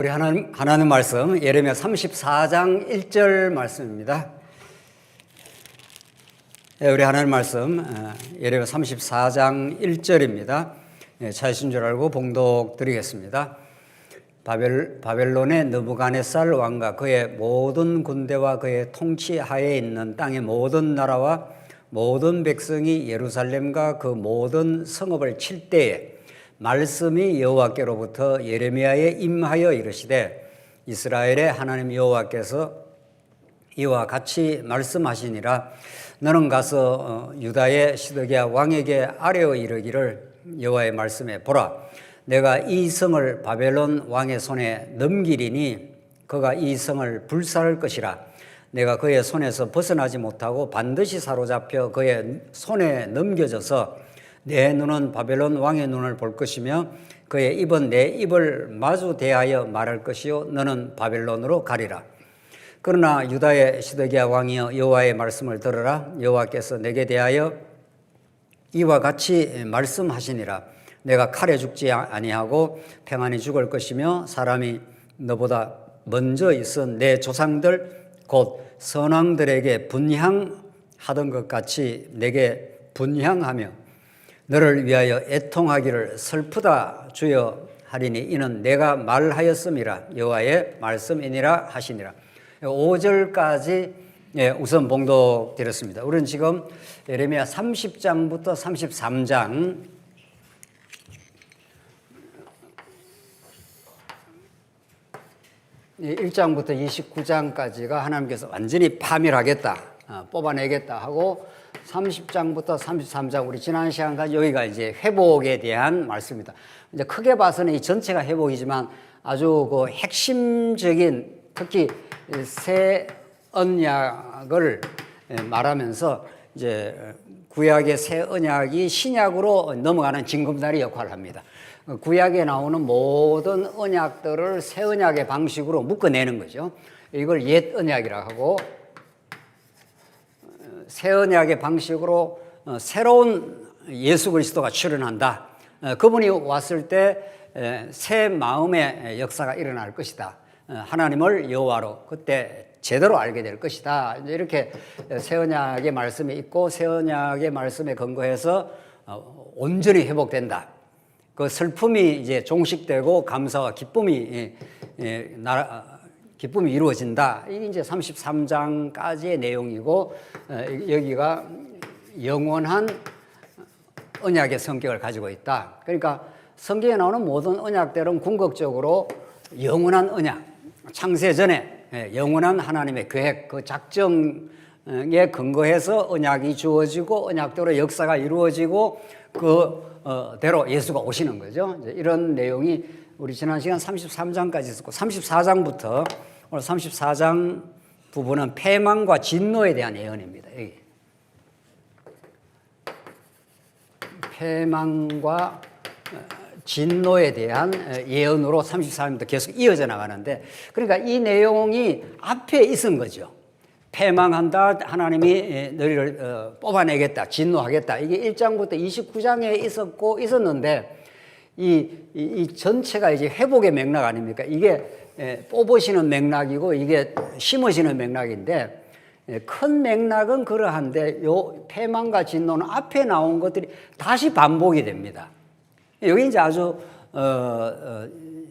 우리 하나님 말씀 예레미야 34장 1절 말씀입니다. 우리 하나님 말씀 예레미야 34장 1절입니다. 찾으신 줄 알고 봉독 드리겠습니다. 바벨론의 느부갓네살 왕과 그의 모든 군대와 그의 통치 하에 있는 땅의 모든 나라와 모든 백성이 예루살렘과 그 모든 성읍을 칠 때에 말씀이 여호와께로부터 예레미야에 임하여 이르시되 이스라엘의 하나님 여호와께서 이와 같이 말씀하시니라. 너는 가서 유다의 시드기야 왕에게 아뢰어 이르기를 여호와의 말씀에 보라, 내가 이 성을 바벨론 왕의 손에 넘기리니 그가 이 성을 불살할 것이라. 내가 그의 손에서 벗어나지 못하고 반드시 사로잡혀 그의 손에 넘겨져서 내 눈은 바벨론 왕의 눈을 볼 것이며 그의 입은 내 입을 마주 대하여 말할 것이요 너는 바벨론으로 가리라. 그러나 유다의 시드기야 왕이여 여호와의 말씀을 들으라. 여호와께서 내게 대하여 이와 같이 말씀하시니라. 내가 칼에 죽지 아니하고 평안히 죽을 것이며 사람이 너보다 먼저 있은 내 조상들 곧 선왕들에게 분향하던 것 같이 내게 분향하며 너를 위하여 애통하기를 슬프다 주여 하리니 이는 내가 말하였음이라. 여호와의 말씀이니라 하시니라. 5절까지 우선 봉독 드렸습니다. 우리는 지금 예레미야 30장부터 33장 1장부터 29장까지가 하나님께서 완전히 파멸하겠다, 뽑아내겠다 하고 30장부터 33장 우리 지난 시간까지 여기가 이제 회복에 대한 말씀입니다. 이제 크게 봐서는 이 전체가 회복이지만 아주 그 핵심적인 특히 새 언약을 말하면서 이제 구약의 새 언약이 신약으로 넘어가는 징검다리 역할을 합니다. 구약에 나오는 모든 언약들을 새 언약의 방식으로 묶어내는 거죠. 이걸 옛 언약이라고 하고 새 언약의 방식으로 새로운 예수 그리스도가 출현한다. 그분이 왔을 때 새 마음의 역사가 일어날 것이다. 하나님을 여호와로 그때 제대로 알게 될 것이다. 이렇게 새 언약의 말씀이 있고 새 언약의 말씀에 근거해서 온전히 회복된다. 그 슬픔이 이제 종식되고 감사와 기쁨이 이루어진다. 이게 이제 33장까지의 내용이고 여기가 영원한 언약의 성격을 가지고 있다. 그러니까 성경에 나오는 모든 언약들은 궁극적으로 영원한 언약, 창세 전에 영원한 하나님의 계획, 그 작정에 근거해서 언약이 주어지고 언약대로 역사가 이루어지고 그대로 예수가 오시는 거죠. 이런 내용이 우리 지난 시간 33장까지 있었고 34장부터 오늘 34장 부분은 패망과 진노에 대한 예언입니다. 여기. 패망과 진노에 대한 예언으로 34장부터 계속 이어져 나가는데 그러니까 이 내용이 앞에 있은 거죠. 패망한다. 하나님이 너희를 뽑아내겠다. 진노하겠다. 이게 1장부터 29장에 있었는데 이 전체가 이제 회복의 맥락 아닙니까? 이게 뽑으시는 맥락이고 이게 심으시는 맥락인데 큰 맥락은 그러한데 요 패망과 진노는 앞에 나온 것들이 다시 반복이 됩니다. 여기 이제 아주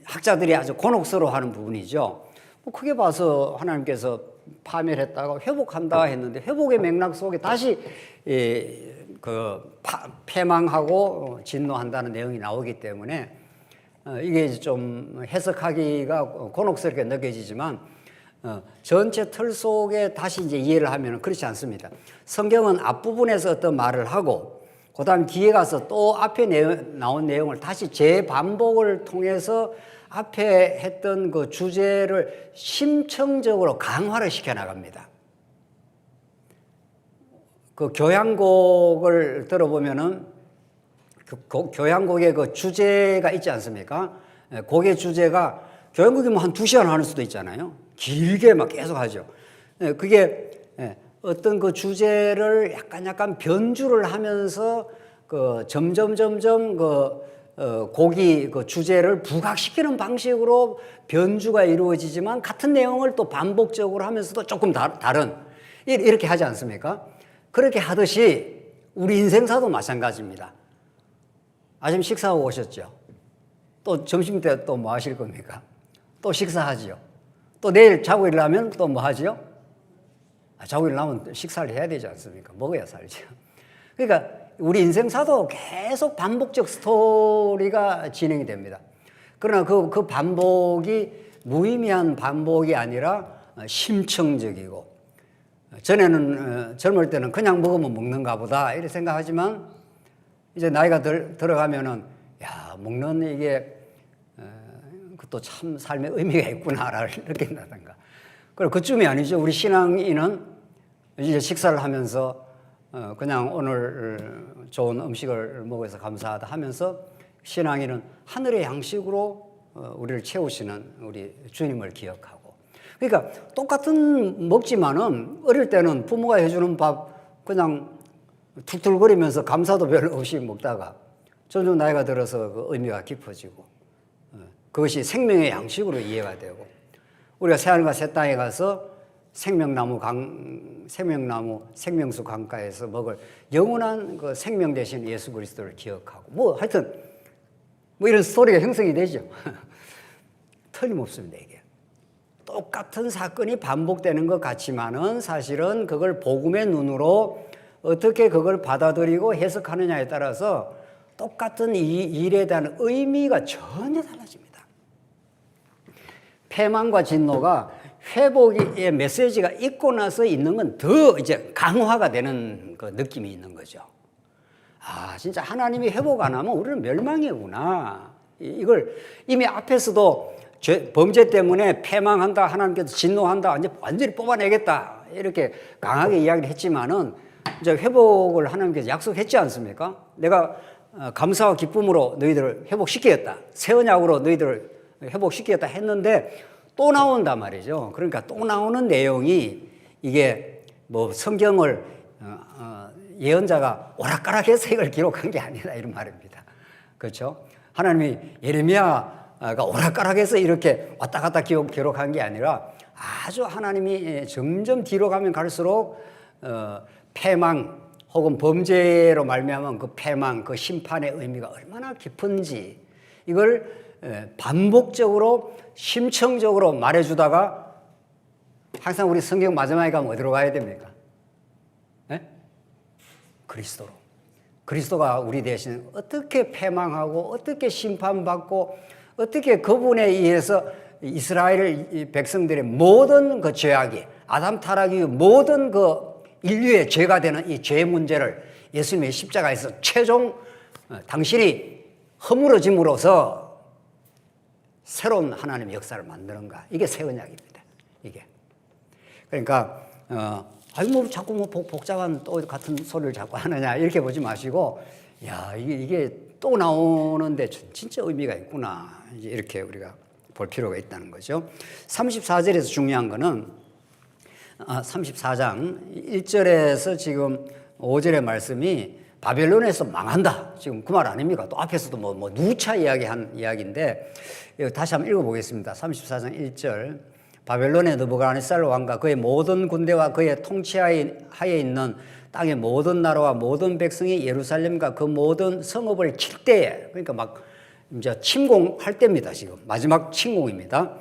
학자들이 아주 곤혹스러워하는 부분이죠. 뭐 크게 봐서 하나님께서 파멸했다가 회복한다 했는데 회복의 맥락 속에 다시 패망하고 진노한다는 내용이 나오기 때문에 이게 좀 해석하기가 곤혹스럽게 느껴지지만 전체 틀 속에 다시 이제 이해를 하면 그렇지 않습니다. 성경은 앞부분에서 어떤 말을 하고 그 다음 뒤에 가서 또 앞에 나온 내용을 다시 재반복을 통해서 앞에 했던 그 주제를 심층적으로 강화를 시켜 나갑니다. 그 교향곡을 들어보면은 그 교향곡의 그 주제가 있지 않습니까? 곡의 주제가 교향곡이 뭐 한 2시간 하는 수도 있잖아요. 길게 막 계속 하죠. 그게 어떤 그 주제를 약간 변주를 하면서 그 점점 그 고기 그 주제를 부각시키는 방식으로 변주가 이루어지지만 같은 내용을 또 반복적으로 하면서도 조금 다른 이렇게 하지 않습니까? 그렇게 하듯이 우리 인생사도 마찬가지입니다. 아침 식사하고 오셨죠? 또 점심 때 또 뭐 하실 겁니까? 또 식사하지요. 또 내일 자고 일어나면 또 뭐 하지요? 자고 일어나면 식사를 해야 되지 않습니까? 먹어야 살죠. 그러니까 우리 인생사도 계속 반복적 스토리가 진행이 됩니다. 그러나 그 반복이 무의미한 반복이 아니라 심층적이고, 전에는 젊을 때는 그냥 먹으면 먹는가 보다 이렇게 생각하지만 이제 나이가 들어가면은 야, 먹는 이게 그것도 참 삶의 의미가 있구나를 느낀다든가. 그리고 그쯤이 아니죠. 우리 신앙인은 이제 식사를 하면서 그냥 오늘 좋은 음식을 먹어서 감사하다 하면서 신앙인은 하늘의 양식으로 우리를 채우시는 우리 주님을 기억하고. 그러니까 똑같은 먹지만은 어릴 때는 부모가 해주는 밥 그냥 툴툴거리면서 감사도 별로 없이 먹다가 점점 나이가 들어서 그 의미가 깊어지고 그것이 생명의 양식으로 이해가 되고, 우리가 새하늘과 새 땅에 가서 생명수 강가에서 먹을 영원한 그 생명 되신 예수 그리스도를 기억하고, 뭐 하여튼 뭐 이런 스토리가 형성이 되죠. 틀림없습니다. 이게 똑같은 사건이 반복되는 것 같지만은 사실은 그걸 복음의 눈으로 어떻게 그걸 받아들이고 해석하느냐에 따라서 똑같은 이 일에 대한 의미가 전혀 달라집니다. 패망과 진노가 회복의 메시지가 있고 나서 있는 건 더 이제 강화가 되는 그 느낌이 있는 거죠. 아, 진짜 하나님이 회복 안 하면 우리는 멸망이구나. 이걸 이미 앞에서도 범죄 때문에 패망한다, 하나님께서 진노한다, 이제 완전히 뽑아내겠다 이렇게 강하게 이야기를 했지만은 이제 회복을 하나님께서 약속했지 않습니까? 내가 감사와 기쁨으로 너희들을 회복시키겠다, 새 언약으로 너희들을 회복시키겠다 했는데 또 나온단 말이죠. 그러니까 또 나오는 내용이 이게 뭐 성경을 예언자가 오락가락해서 이걸 기록한 게 아니다 이런 말입니다. 그렇죠? 하나님이 예레미야가 오락가락해서 이렇게 왔다 갔다 기록한 게 아니라 아주 하나님이 점점 뒤로 가면 갈수록 패망 혹은 범죄로 말미암은 그 패망, 그 심판의 의미가 얼마나 깊은지 이걸 반복적으로 심층적으로 말해주다가 항상 우리 성경 마지막에 가면 어디로 가야 됩니까? 네? 그리스도로. 그리스도가 우리 대신 어떻게 패망하고 어떻게 심판받고 어떻게 그분에 의해서 이스라엘 백성들의 모든 그 죄악이, 아담 타락이 모든 그 인류의 죄가 되는 이 죄 문제를 예수님의 십자가에서 최종 당신이 허물어짐으로써 새로운 하나님의 역사를 만드는가. 이게 새 언약입니다. 이게. 그러니까 뭐 자꾸 뭐 복잡한 또 같은 소리를 자꾸 하느냐 이렇게 보지 마시고, 야, 이게 또 나오는데 진짜 의미가 있구나. 이제 이렇게 우리가 볼 필요가 있다는 거죠. 34절에서 중요한 거는 34장 1절에서 지금 5절의 말씀이 바벨론에서 망한다. 지금 그 말 아닙니까? 또 앞에서도 뭐 누차 이야기한 이야기인데 다시 한번 읽어보겠습니다. 34장 1절. 바벨론의 느부갓네살 왕과 그의 모든 군대와 그의 통치하에 있는 땅의 모든 나라와 모든 백성이 예루살렘과 그 모든 성읍을 칠 때에, 그러니까 막 이제 침공할 때입니다. 지금 마지막 침공입니다.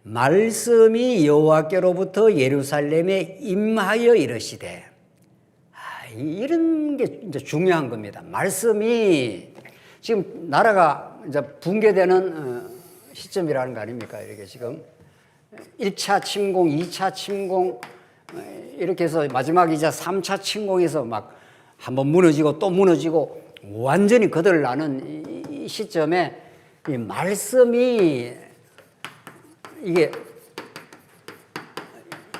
말씀이 여호와께로부터 예루살렘에 임하여 이르시되, 이런 게 이제 중요한 겁니다. 말씀이 지금 나라가 이제 붕괴되는 시점이라는 거 아닙니까? 이렇게 지금 1차 침공, 2차 침공 이렇게 해서 마지막 이제 3차 침공에서 막 한번 무너지고 또 무너지고 완전히 거들나는 이 시점에 이 말씀이 이게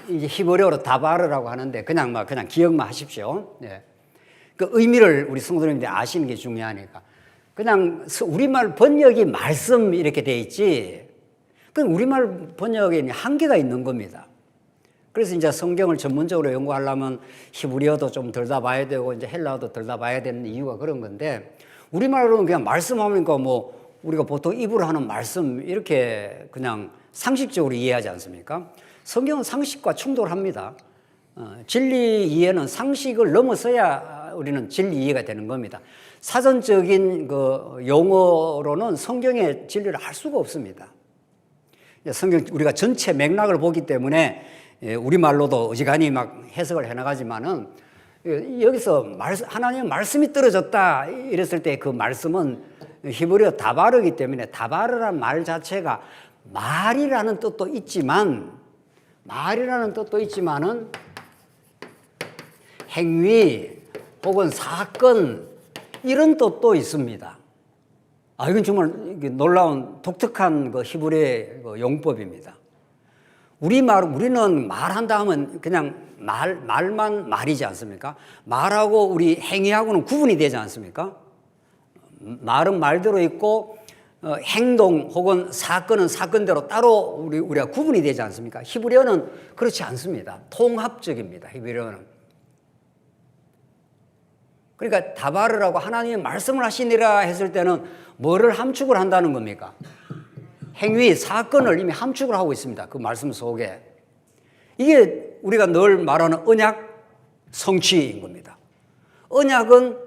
이제 히브리어로 다바르라고 하는데 그냥 기억만 하십시오. 네. 그 의미를 우리 성도님들이 아시는 게 중요하니까. 그냥 우리말 번역이 말씀 이렇게 돼 있지. 그 우리말 번역에 한계가 있는 겁니다. 그래서 이제 성경을 전문적으로 연구하려면 히브리어도 좀 들다 봐야 되고 이제 헬라어도 들다 봐야 되는 이유가 그런 건데, 우리말로는 그냥 말씀하니까 뭐 우리가 보통 입으로 하는 말씀 이렇게 그냥 상식적으로 이해하지 않습니까? 성경은 상식과 충돌합니다. 진리 이해는 상식을 넘어서야 우리는 진리 이해가 되는 겁니다. 사전적인 그 용어로는 성경의 진리를 알 수가 없습니다. 성경 우리가 전체 맥락을 보기 때문에 우리말로도 어지간히 막 해석을 해나가지만은 여기서 하나님의 말씀이 떨어졌다 이랬을 때 그 말씀은 히브리어 다바르이기 때문에 다바르란 말 자체가 말이라는 뜻도 있지만은 행위 혹은 사건 이런 뜻도 있습니다. 이건 정말 놀라운 독특한 그 히브리의 그 용법입니다. 우리는 말한다 하면 그냥 말만 말이지 않습니까? 말하고 우리 행위하고는 구분이 되지 않습니까? 말은 말대로 있고 행동 혹은 사건은 사건대로 따로 우리가 구분이 되지 않습니까? 히브리어는 그렇지 않습니다. 통합적입니다. 히브리어는. 그러니까 다바르라고 하나님이 말씀을 하시니라 했을 때는 뭐를 함축을 한다는 겁니까? 행위, 사건을 이미 함축을 하고 있습니다. 그 말씀 속에. 이게 우리가 늘 말하는 언약 성취인 겁니다. 언약은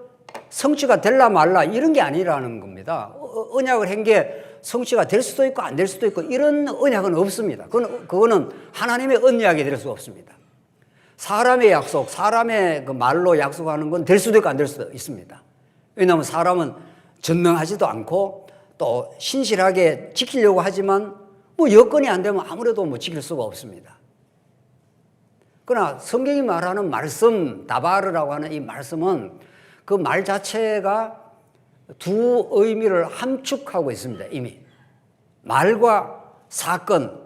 성취가 될라 말라 이런 게 아니라는 겁니다. 언약을 한 게 성취가 될 수도 있고 안 될 수도 있고 이런 언약은 없습니다. 그거는 하나님의 언약이 될 수 없습니다. 사람의 약속, 사람의 그 말로 약속하는 건 될 수도 있고 안 될 수도 있습니다. 왜냐하면 사람은 전능하지도 않고 또 신실하게 지키려고 하지만 뭐 여건이 안 되면 아무래도 뭐 지킬 수가 없습니다. 그러나 성경이 말하는 말씀, 다바르라고 하는 이 말씀은 그 말 자체가 두 의미를 함축하고 있습니다. 이미 말과 사건,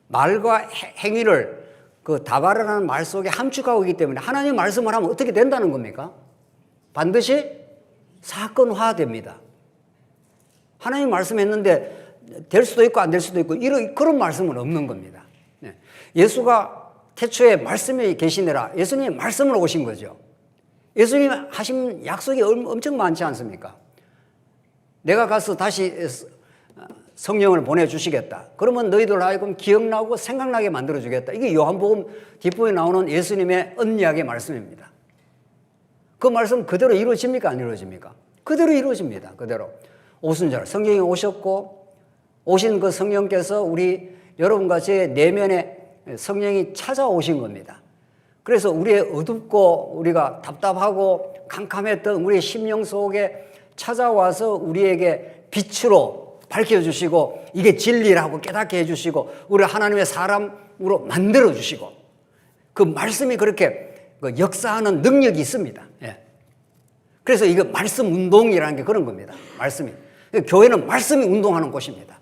말과 행위를 그 다바르라는 말 속에 함축하고 있기 때문에 하나님 말씀을 하면 어떻게 된다는 겁니까? 반드시 사건화됩니다. 하나님 말씀했는데 될 수도 있고 안 될 수도 있고 그런 말씀은 없는 겁니다. 예수가 태초에 말씀이 계시느라 예수님이 말씀으로 오신 거죠. 예수님이 하신 약속이 엄청 많지 않습니까? 내가 가서 다시 성령을 보내주시겠다. 그러면 너희들 하여금 기억나고 생각나게 만들어주겠다. 이게 요한복음 뒷부분에 나오는 예수님의 언약의 말씀입니다. 그 말씀 그대로 이루어집니까? 안 이루어집니까? 그대로 이루어집니다. 그대로. 오순절 성령이 오셨고 오신 그 성령께서 우리 여러분과 제 내면에 성령이 찾아오신 겁니다. 그래서 우리의 어둡고 우리가 답답하고 캄캄했던 우리의 심령 속에 찾아와서 우리에게 빛으로 밝혀주시고 이게 진리라고 깨닫게 해주시고 우리 하나님의 사람으로 만들어주시고 그 말씀이 그렇게 역사하는 능력이 있습니다. 그래서 이거 말씀 운동이라는 게 그런 겁니다. 말씀이. 교회는 말씀이 운동하는 곳입니다.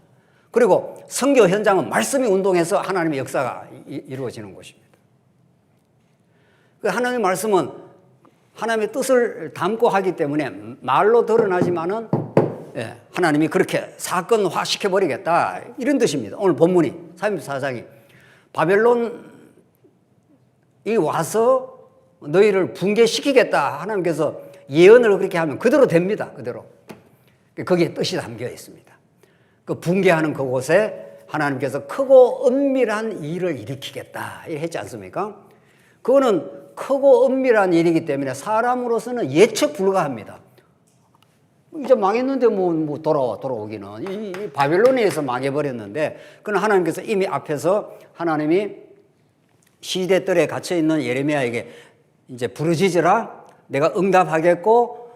그리고 선교 현장은 말씀이 운동해서 하나님의 역사가 이루어지는 곳입니다. 하나님의 말씀은 하나님의 뜻을 담고 하기 때문에 말로 드러나지만은 하나님이 그렇게 사건화 시켜버리겠다 이런 뜻입니다. 오늘 본문이 34장이 바벨론이 와서 너희를 붕괴시키겠다 하나님께서 예언을 그렇게 하면 그대로 됩니다. 그대로. 거기에 뜻이 담겨 있습니다. 그 붕괴하는 그곳에 하나님께서 크고 은밀한 일을 일으키겠다 했지 않습니까? 그거는 크고 은밀한 일이기 때문에 사람으로서는 예측 불가합니다. 이제 망했는데 뭐 돌아오기는 이 바벨론에서 망해버렸는데 그건 하나님께서 이미 앞에서 하나님이 시대들에 갇혀 있는 예레미야에게 이제 부르짖으라 내가 응답하겠고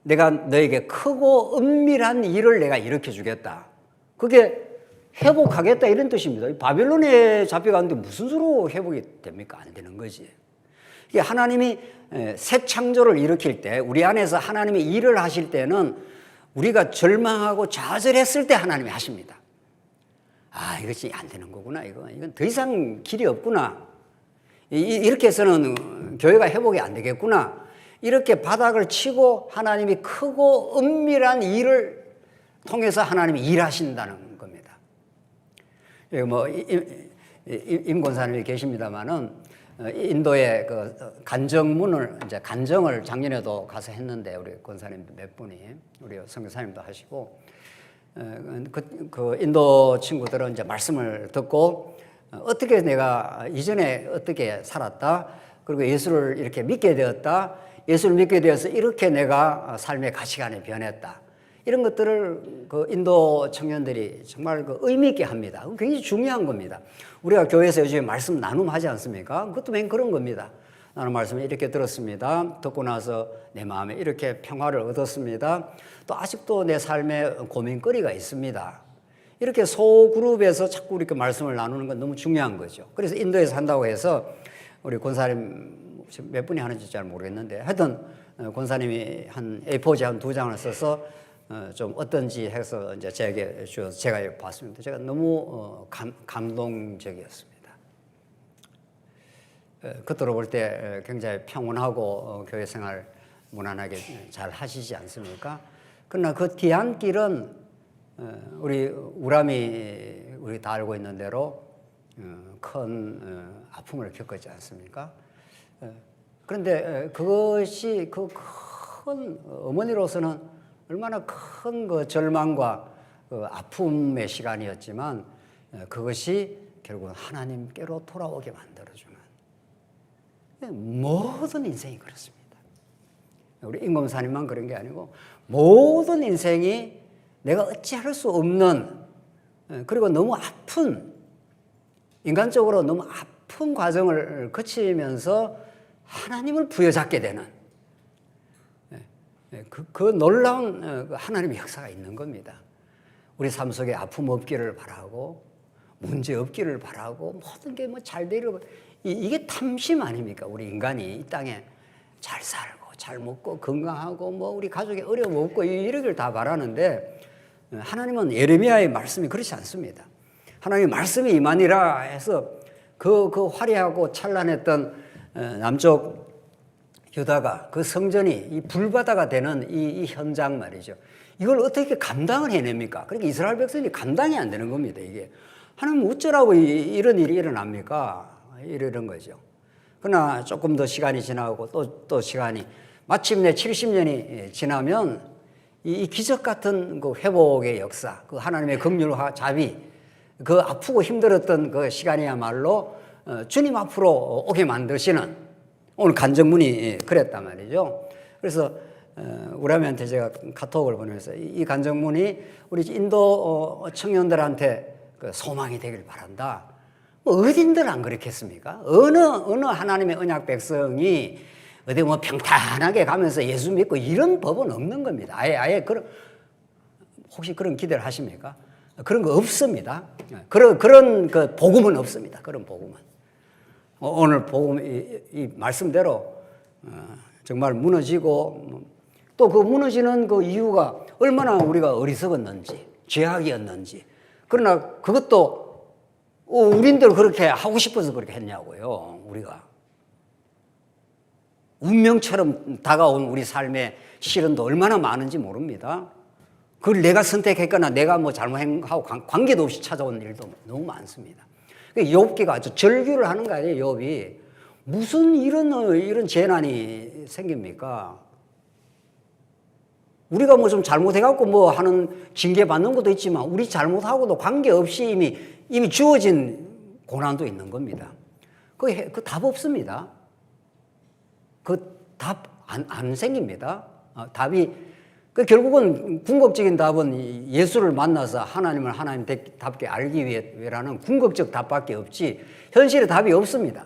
내가 너에게 크고 은밀한 일을 내가 일으켜 주겠다. 그게 회복하겠다 이런 뜻입니다. 바벨론에 잡혀갔는데 무슨 수로 회복이 됩니까? 안 되는 거지. 이게 하나님이 새 창조를 일으킬 때 우리 안에서 하나님이 일을 하실 때는 우리가 절망하고 좌절했을 때 하나님이 하십니다. 이것이 안 되는 거구나. 이건 더 이상 길이 없구나. 이렇게 해서는 교회가 회복이 안 되겠구나. 이렇게 바닥을 치고 하나님이 크고 은밀한 일을 통해서 하나님이 일하신다는 겁니다. 뭐 임 권사님이 계십니다만은 인도의 그 간정문을 이제 간정을 작년에도 가서 했는데 우리 권사님도 몇 분이 우리 선교사님도 하시고 그 인도 친구들은 이제 말씀을 듣고 어떻게 내가 이전에 어떻게 살았다 그리고 예수를 이렇게 믿게 되었다 예수를 믿게 되어서 이렇게 내가 삶의 가치관이 변했다 이런 것들을 그 인도 청년들이 정말 그 의미 있게 합니다. 굉장히 중요한 겁니다. 우리가 교회에서 요즘에 말씀 나눔하지 않습니까? 그것도 맨 그런 겁니다. 나는 말씀을 이렇게 들었습니다. 듣고 나서 내 마음에 이렇게 평화를 얻었습니다. 또 아직도 내 삶에 고민거리가 있습니다. 이렇게 소그룹에서 자꾸 이렇게 말씀을 나누는 건 너무 중요한 거죠. 그래서 인도에서 한다고 해서 우리 권사님 몇 분이 하는지 잘 모르겠는데 하여튼 권사님이 한 A4지 한 2장을 써서 좀 어떤지 해서 이제 제게 주어서 제가 봤습니다. 제가 너무 감동적이었습니다. 겉으로 볼 때 굉장히 평온하고 교회 생활 무난하게 잘 하시지 않습니까? 그러나 그 뒤안길은 우리 우람이 우리 다 알고 있는 대로 큰 아픔을 겪었지 않습니까? 그런데 그것이 그 큰 어머니로서는 얼마나 큰 그 절망과 그 아픔의 시간이었지만 그것이 결국 하나님께로 돌아오게 만들어주는 모든 인생이 그렇습니다. 우리 임금사님만 그런 게 아니고 모든 인생이 내가 어찌할 수 없는 그리고 너무 아픈 인간적으로 너무 아픈 과정을 거치면서 하나님을 부여잡게 되는 그 놀라운 하나님의 역사가 있는 겁니다. 우리 삶 속에 아픔 없기를 바라고 문제 없기를 바라고 모든 게 뭐 잘 되려고 이게 탐심 아닙니까? 우리 인간이 이 땅에 잘 살고 잘 먹고 건강하고 뭐 우리 가족에 어려움 없고 이러길 다 바라는데 하나님은 예레미야의 말씀이 그렇지 않습니다. 하나님의 말씀이 임하니라 해서 그 화려하고 찬란했던 남쪽 유다가 그 성전이 이 불바다가 되는 이 현장 말이죠. 이걸 어떻게 감당을 해냅니까? 그러니까 이스라엘 백성이 감당이 안 되는 겁니다. 이게 하나님 어쩌라고 이런 일이 일어납니까? 이런 거죠. 그러나 조금 더 시간이 지나고 또 시간이 마침내 70년이 지나면 이 기적 같은 그 회복의 역사, 그 하나님의 긍휼과 자비, 그 아프고 힘들었던 그 시간이야말로 주님 앞으로 오게 만드시는 오늘 간정문이 그랬단 말이죠. 그래서 우람이한테 제가 카톡을 보내면서 이 간정문이 우리 인도 청년들한테 그 소망이 되길 바란다. 뭐 어딘들 안 그렇겠습니까? 어느 하나님의 언약 백성이 어디 뭐 평탄하게 가면서 예수 믿고 이런 법은 없는 겁니다. 아예 그런 혹시 그런 기대를 하십니까? 그런 거 없습니다. 그런 그 복음은 없습니다. 그런 복음은. 오늘 복음 이 말씀대로 정말 무너지고 또 그 무너지는 그 이유가 얼마나 우리가 어리석었는지 죄악이었는지 그러나 그것도 우린들 그렇게 하고 싶어서 그렇게 했냐고요. 우리가 운명처럼 다가온 우리 삶의 시련도 얼마나 많은지 모릅니다. 그걸 내가 선택했거나 내가 뭐 잘못하고 관계도 없이 찾아온 일도 너무 많습니다. 욥기가 아주 절규를 하는 거 아니에요. 욥이 무슨 이런 재난이 생깁니까? 우리가 뭐 좀 잘못해갖고 뭐 하는 징계 받는 것도 있지만 우리 잘못하고도 관계없이 이미 주어진 고난도 있는 겁니다. 그 답 없습니다. 그 답 안 생깁니다. 답이 결국은 궁극적인 답은 예수를 만나서 하나님을 하나님답게 알기 위해라는 궁극적 답밖에 없지 현실의 답이 없습니다.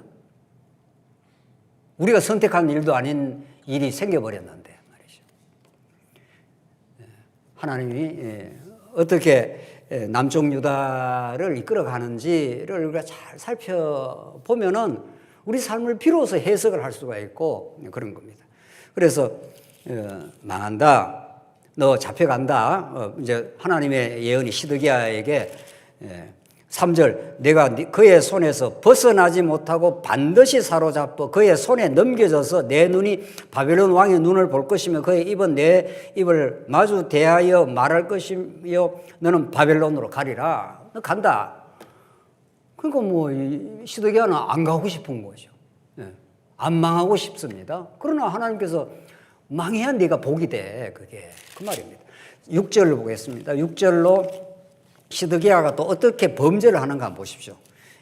우리가 선택한 일도 아닌 일이 생겨버렸는데 말이죠. 하나님이 어떻게 남쪽 유다를 이끌어가는지를 우리가 잘 살펴보면은 우리 삶을 비로소 해석을 할 수가 있고 그런 겁니다. 그래서 망한다. 너 잡혀간다. 이제 하나님의 예언이 시드기야에게 3절 내가 그의 손에서 벗어나지 못하고 반드시 사로잡고 그의 손에 넘겨져서 내 눈이 바벨론 왕의 눈을 볼 것이며 그의 입은 내 입을 마주 대하여 말할 것이며 너는 바벨론으로 가리라. 너 간다. 그러니까 뭐 시드기야는 안 가고 싶은 거죠. 안 망하고 싶습니다. 그러나 하나님께서 망해야 네가 복이 돼. 그게 그 말입니다. 6절을 보겠습니다. 6절로 시드기야가 또 어떻게 범죄를 하는가 한번 보십시오.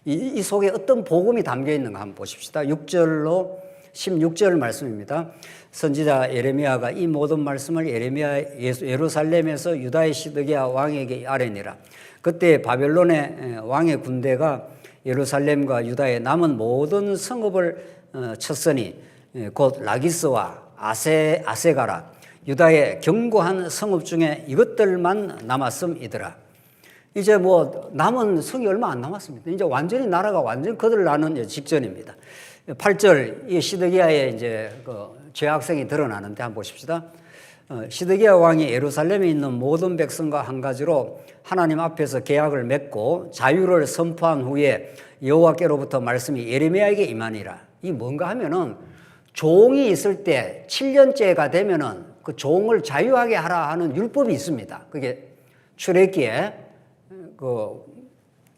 이 속에 어떤 복음이 담겨 있는가 한번 보십시다. 6절로 16절 말씀입니다. 선지자 예레미야가 이 모든 말씀을 예루살렘에서 유다의 시드기야 왕에게 아뢰니라. 그때 바벨론의 왕의 군대가 예루살렘과 유다의 남은 모든 성읍을 쳤으니 곧 라기스와 아세가라 유다의 견고한 성읍 중에 이것들만 남았음이더라. 이제 뭐 남은 성이 얼마 안 남았습니다. 이제 완전히 나라가 완전 거들나는 직전입니다. 8절 이 시드기야의 이제 그 죄악성이 드러나는데 한번 보십시다. 시드기야 왕이 예루살렘에 있는 모든 백성과 한 가지로 하나님 앞에서 계약을 맺고 자유를 선포한 후에 여호와께로부터 말씀이 예레미야에게 임하니라. 이 뭔가 하면은 종이 있을 때 7년째가 되면은 그 종을 자유하게 하라 하는 율법이 있습니다. 그게 출애굽기에 그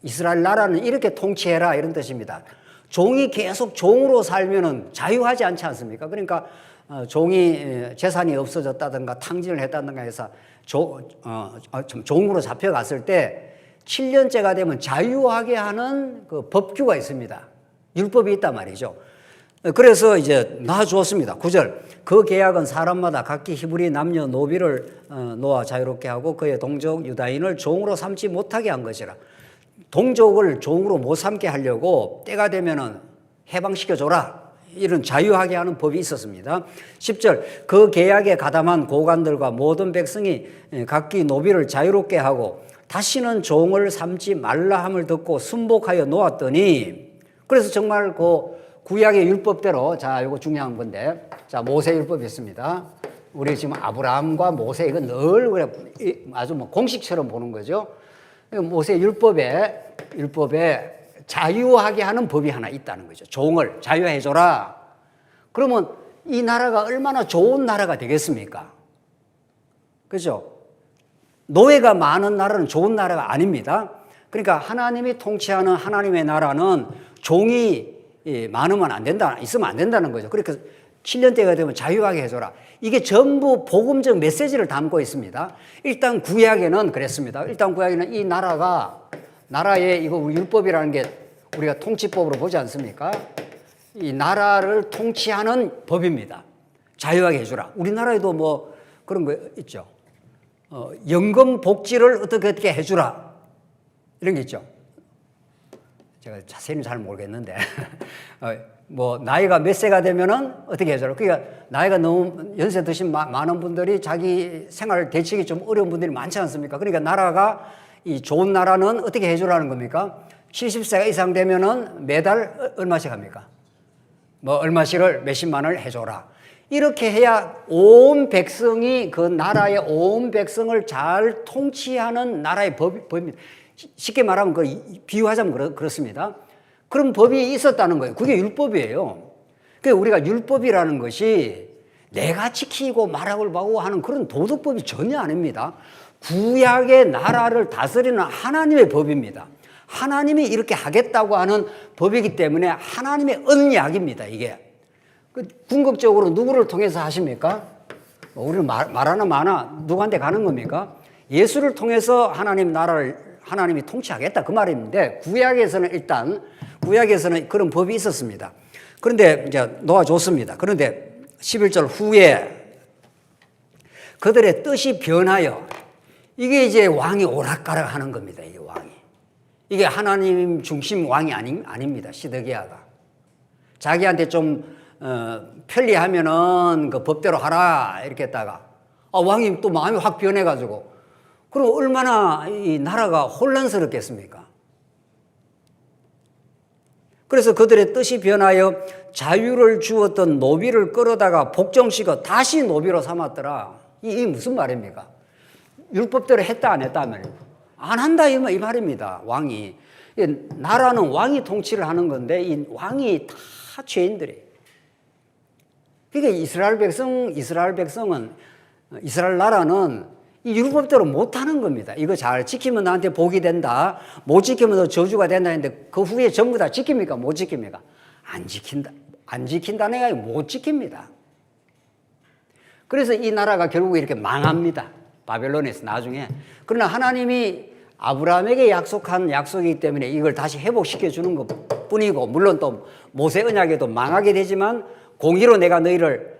이스라엘 나라는 이렇게 통치해라 이런 뜻입니다. 종이 계속 종으로 살면은 자유하지 않지 않습니까? 그러니까 종이 재산이 없어졌다든가 탕진을 했다든가 해서 종으로 잡혀갔을 때 7년째가 되면 자유하게 하는 그 법규가 있습니다. 율법이 있단 말이죠. 그래서 이제 놔주었습니다. 9절 그 계약은 사람마다 각기 히브리 남녀 노비를 놓아 자유롭게 하고 그의 동족 유다인을 종으로 삼지 못하게 한 것이라. 동족을 종으로 못 삼게 하려고 때가 되면은 해방시켜줘라. 이런 자유하게 하는 법이 있었습니다. 10절 그 계약에 가담한 고관들과 모든 백성이 각기 노비를 자유롭게 하고 다시는 종을 삼지 말라 함을 듣고 순복하여 놓았더니 그래서 정말 그 구약의 율법대로 자 이거 중요한 건데 자 모세 율법이 있습니다. 우리 지금 아브라함과 모세 이거 늘 그래 아주 뭐 공식처럼 보는 거죠. 모세 율법에 자유하게 하는 법이 하나 있다는 거죠. 종을 자유해줘라. 그러면 이 나라가 얼마나 좋은 나라가 되겠습니까? 그죠? 노예가 많은 나라는 좋은 나라가 아닙니다. 그러니까 하나님이 통치하는 하나님의 나라는 종이 많으면 안 된다, 있으면 안 된다는 거죠. 그러니까 7년째가 되면 자유하게 해줘라. 이게 전부 복음적 메시지를 담고 있습니다. 일단 구약에는 그랬습니다. 일단 구약에는 이 나라의 이거 율법이라는 게 우리가 통치법으로 보지 않습니까? 이 나라를 통치하는 법입니다. 자유하게 해주라. 우리나라에도 뭐 그런 거 있죠. 연금 복지를 어떻게 해주라. 이런 게 있죠. 제가 자세히는 잘 모르겠는데 뭐 나이가 몇 세가 되면은 어떻게 해줘라. 그러니까 나이가 너무 연세 드신 많은 분들이 자기 생활을 대치기 좀 어려운 분들이 많지 않습니까? 그러니까 나라가 이 좋은 나라는 어떻게 해주라는 겁니까? 70세가 이상 되면은 매달 얼마씩 합니까? 뭐 얼마씩을 몇십만 원을 해줘라. 이렇게 해야 온 백성이 그 나라의 온 백성을 잘 통치하는 나라의 법입니다. 쉽게 말하면 비유하자면 그렇습니다. 그런 법이 있었다는 거예요. 그게 율법이에요. 그러니까 우리가 율법이라는 것이 내가 지키고 말하고 하는 그런 도덕법이 전혀 아닙니다. 구약의 나라를 다스리는 하나님의 법입니다. 하나님이 이렇게 하겠다고 하는 법이기 때문에 하나님의 언약입니다. 이게 궁극적으로 누구를 통해서 하십니까? 우리는 말하나 마나 누구한테 가는 겁니까? 예수를 통해서 하나님이 통치하겠다 그 말인데 구약에서는 그런 법이 있었습니다. 그런데 이제 놓아줬습니다. 그런데 11절 후에 그들의 뜻이 변하여 이게 이제 왕이 오락가락 하는 겁니다. 이게 왕이. 이게 하나님 중심 왕이 아닙니다. 시드기야가. 자기한테 좀 편리하면은 그 법대로 하라 이렇게 했다가 왕이 또 마음이 확 변해가지고 그럼 얼마나 이 나라가 혼란스럽겠습니까? 그래서 그들의 뜻이 변하여 자유를 주었던 노비를 끌어다가 복종시켜 다시 노비로 삼았더라. 이게 무슨 말입니까? 율법대로 했다 안 했다 하면 안 한다 이 말입니다. 왕이. 나라는 왕이 통치를 하는 건데 이 왕이 다 죄인들이에요. 그러니까 이스라엘 나라는 이 율법대로 못하는 겁니다. 이거 잘 지키면 나한테 복이 된다. 못 지키면 너 저주가 된다 했는데 그 후에 전부 다 지킵니까? 못 지킵니까? 안 안 지킨다는 게 아니고 못 지킵니다. 그래서 이 나라가 결국 이렇게 망합니다. 바벨론에서 나중에. 그러나 하나님이 아브라함에게 약속한 약속이기 때문에 이걸 다시 회복시켜 주는 것 뿐이고, 물론 또 모세 언약에도 망하게 되지만 공의로 내가 너희를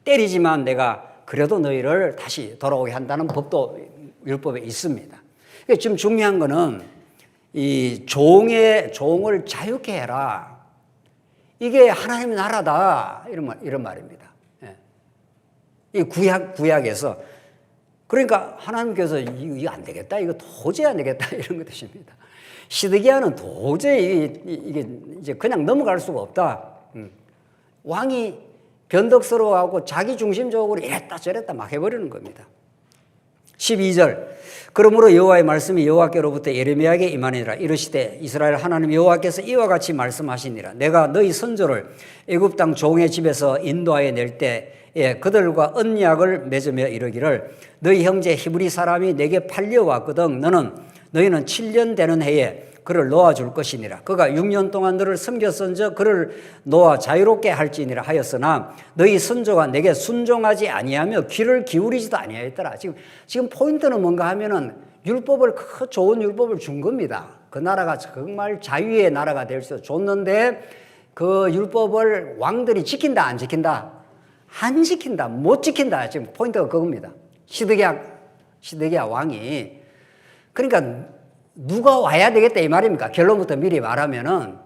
때리지만 내가 그래도 너희를 다시 돌아오게 한다는 법도 율법에 있습니다. 그러니까 지금 중요한 거는 이 종을 자유케 해라. 이게 하나님의 나라다. 이런 말입니다. 이 구약에서. 그러니까 하나님께서 이거 안 되겠다. 이거 도저히 안 되겠다. 이런 것이십니다. 시드기야는 도저히 이게 이제 그냥 넘어갈 수가 없다. 왕이 변덕스러워하고 자기 중심적으로 이랬다 저랬다 막 해버리는 겁니다. 12절. 그러므로 여호와의 말씀이 여호와께로부터 예레미야에게 임하니라. 이르시되 이스라엘 하나님 여호와께서 이와 같이 말씀하시니라. 내가 너희 선조를 애굽 땅 종의 집에서 인도하여 낼 때에 그들과 언약을 맺으며 이르기를 너희 형제 히브리 사람이 내게 팔려왔거든. 너희는 7년 되는 해에 그를 놓아줄 것이니라. 그가 6년 동안 너를 섬겼은즉 그를 놓아 자유롭게 할지니라 하였으나 너희 선조가 내게 순종하지 아니하며 귀를 기울이지도 아니하였더라. 지금 포인트는 뭔가 하면은 율법을 좋은 율법을 준 겁니다. 그 나라가 정말 자유의 나라가 될 수 줬는데 그 율법을 왕들이 지킨다 안 지킨다? 안 지킨다, 못 지킨다. 지금 포인트가 그겁니다. 시드기야 왕이. 그러니까 누가 와야 되겠다 이 말입니까? 결론부터 미리 말하면은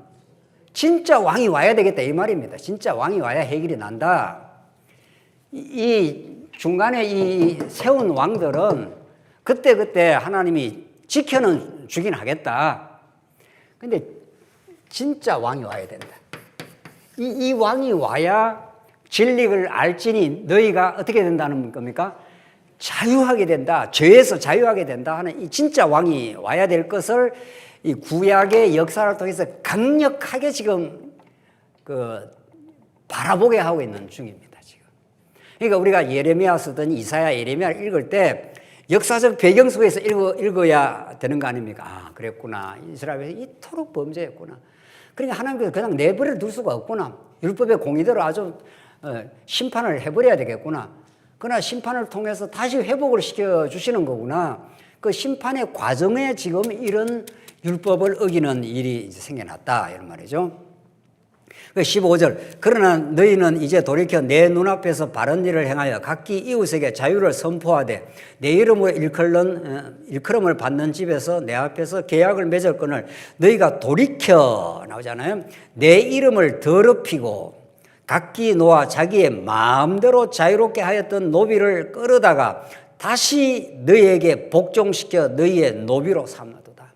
진짜 왕이 와야 되겠다 이 말입니다. 진짜 왕이 와야 해결이 난다. 이 중간에 이 세운 왕들은 그때 하나님이 지켜는 주긴 하겠다. 근데 진짜 왕이 와야 된다. 이 왕이 와야 진리를 알지니 너희가 어떻게 된다는 겁니까? 자유하게 된다. 죄에서 자유하게 된다 하는 이 진짜 왕이 와야 될 것을 이 구약의 역사를 통해서 강력하게 지금 바라보게 하고 있는 중입니다. 지금. 그러니까 우리가 예레미야 쓰든 이사야 예레미야를 읽을 때 역사적 배경 속에서 읽어야 되는 거 아닙니까? 아, 그랬구나. 이스라엘에서 이토록 범죄했구나. 그러니까 하나님께서 그냥 내버려 둘 수가 없구나. 율법의 공의대로 아주 심판을 해버려야 되겠구나. 그러나 심판을 통해서 다시 회복을 시켜주시는 거구나. 그 심판의 과정에 지금 이런 율법을 어기는 일이 생겨났다. 이런 말이죠. 15절. 그러나 너희는 이제 돌이켜 내 눈앞에서 바른 일을 행하여 각기 이웃에게 자유를 선포하되 내 이름으로 일컬음을 받는 집에서 내 앞에서 계약을 맺었거늘 너희가 돌이켜 나오잖아요. 내 이름을 더럽히고 각기 놓아 자기의 마음대로 자유롭게 하였던 노비를 끌어다가 다시 너희에게 복종시켜 너희의 노비로 삼나도다.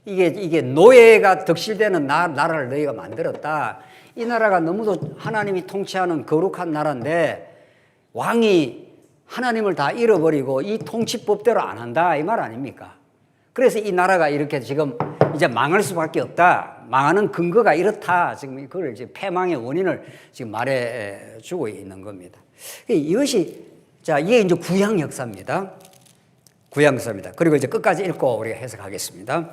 이게 노예가 덕실되는 나라를 너희가 만들었다. 이 나라가 너무도 하나님이 통치하는 거룩한 나라인데 왕이 하나님을 다 잃어버리고 이 통치법대로 안 한다 이 말 아닙니까? 그래서 이 나라가 이렇게 지금 이제 망할 수밖에 없다. 망하는 근거가 이렇다. 지금 그걸 이제 패망의 원인을 지금 말해주고 있는 겁니다. 이게 이제 구약 역사입니다. 구약 역사입니다. 그리고 이제 끝까지 읽고 우리가 해석하겠습니다.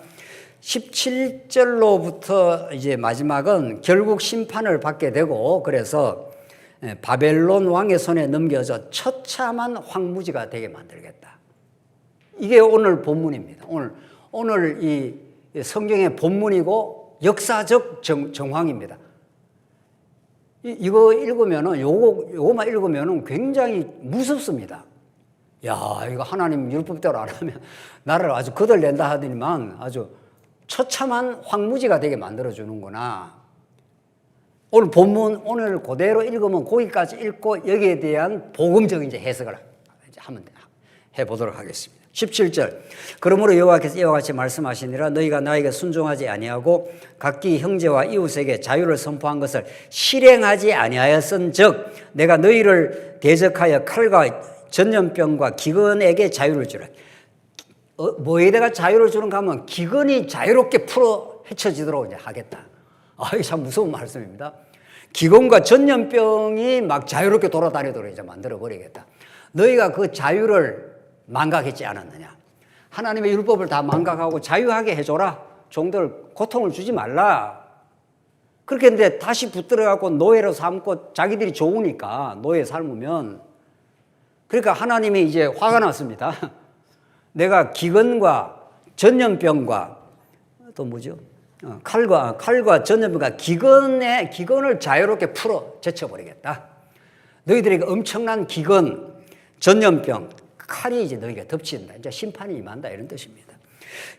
17절로부터 이제 마지막은 결국 심판을 받게 되고 그래서 바벨론 왕의 손에 넘겨져 처참한 황무지가 되게 만들겠다. 이게 오늘 본문입니다. 오늘 이 성경의 본문이고 역사적 정황입니다. 이거 읽으면은 요거만 읽으면은 굉장히 무섭습니다. 야, 이거 하나님 율법대로 안 하면 나를 아주 거덜낸다 하더니만 아주 처참한 황무지가 되게 만들어 주는구나. 오늘 본문 오늘 그대로 읽으면 거기까지 읽고 여기에 대한 복음적인 이제 해석을 이제 한번 해보도록 하겠습니다. 17절. 그러므로 여호와께서 이와 같이 말씀하시니라 너희가 나에게 순종하지 아니하고 각기 형제와 이웃에게 자유를 선포한 것을 실행하지 아니하였은즉 내가 너희를 대적하여 칼과 전염병과 기근에게 자유를 주라. 뭐에다가 자유를 주는가 하면 기근이 자유롭게 풀어 헤쳐지도록 이제 하겠다. 이게 참 무서운 말씀입니다. 기근과 전염병이 막 자유롭게 돌아다니도록 이제 만들어 버리겠다. 너희가 그 자유를 망각했지 않았느냐. 하나님의 율법을 다 망각하고 자유하게 해줘라. 종들 고통을 주지 말라. 그렇게 했는데 다시 붙들어갖고 노예로 삼고 자기들이 좋으니까 노예 삶으면, 그러니까 하나님이 이제 화가 났습니다. 내가 기근과 전염병과 또 뭐죠? 칼과 전염병과 기근을 자유롭게 풀어 제쳐버리겠다. 너희들에게 엄청난 기근, 전염병, 칼이 이제 너희가 덮친다. 이제 심판이 임한다. 이런 뜻입니다.